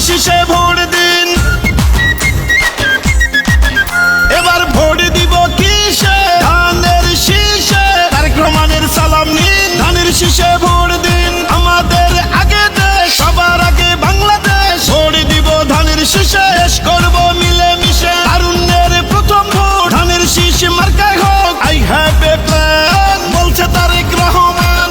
শীষে ভোট দিন, এবার ভোট দিব কিসে? ধানের শীষে। তারেক রহমানের সালাম নিন, ধানের শীষে ভোট দিন। আমাদের আগে দেশ, সবার আগে বাংলাদেশ। ভোট দিব ধানের শীষে, শেষ করব মিলে মিশে। তারুণ্যের প্রথম ভোট ধানের শীষ মার্কায় হোক। আই হ্যাভ এ প্ল্যান, বলছে তারেক রহমান।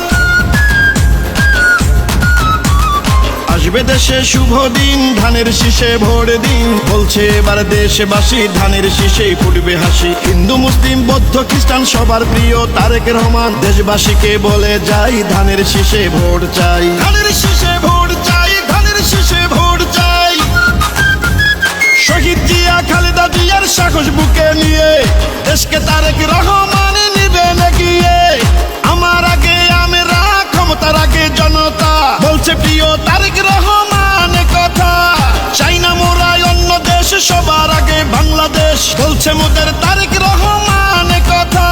আসবে দেশে শুভ দিন, ধানের শীষে ভোট দিন। বলছে এবার দেশবাসী, ধানের শীষেই ফুটবে হাসি। হিন্দু মুসলিম বৌদ্ধ খ্রিস্টান সবার প্রিয় তারেক রহমান। দেশবাসীকে বলে যাই, ধানের শীষে ভোট চাই। ধানের শীষে ভোট চাই, ধানের শীষে ভোট চাই। শহীদ জিয়া খালেদা জিয়ার সাহস বুকে নিয়ে দেশকে তারেক রহমান নিবেন এগিয়ে। আমার আগে আমরা, ক্ষমতার আগে জনতা, বলছে প্রিয় তারেক রহমান কথা। চাই না মোরা অন্য দেশ, সবার আগে বাংলাদেশ, বলছে মোদের তারেক রহমান কথা।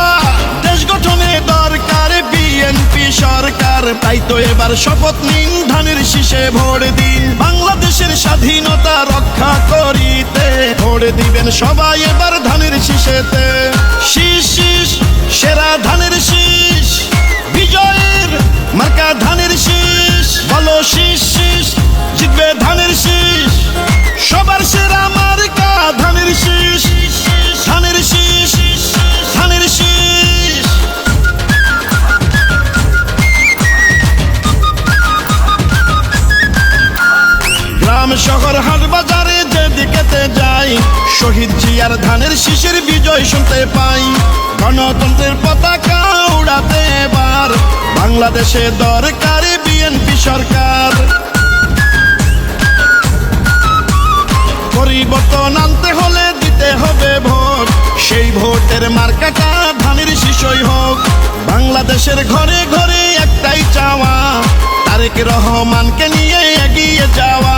দেশ গঠনে দরকার বিএনপি সরকার, তাই তো এবার শপথ নিন, ধানের শীষে ভোট দিন। বাংলাদেশের স্বাধীনতা রক্ষা করিতে ভোট দিবেন সবাই এবার ধানের শীষেতে। শীষ শীষ সেরা ধানের শীষ, বিজয়ের মার্কা ধানের শীষ। বলো শীষ শীষ, জিতবে ধানের শীষ। সবার সেরা মার্কা ধানের শীষ, ধানের শীষ, ধানের শীষ। গ্রাম শহর হাট বাজারে যেদিকেতে যাই, শহীদ জিয়ার ধানের শীষের বিজয় শুনতে পাই। গণতন্ত্রের পতাকা উড়াতে এবার বাংলাদেশে দরকার বিএনপি সরকার। পরিবর্তন আনতে হলে দিতে হবে ভোট, সেই ভোটের মার্কাটা ধানের শীষই হোক। বাংলাদেশের ঘরে ঘরে একটাই চাওয়া, তারেক রহমানকে নিয়ে এগিয়ে যাওয়া।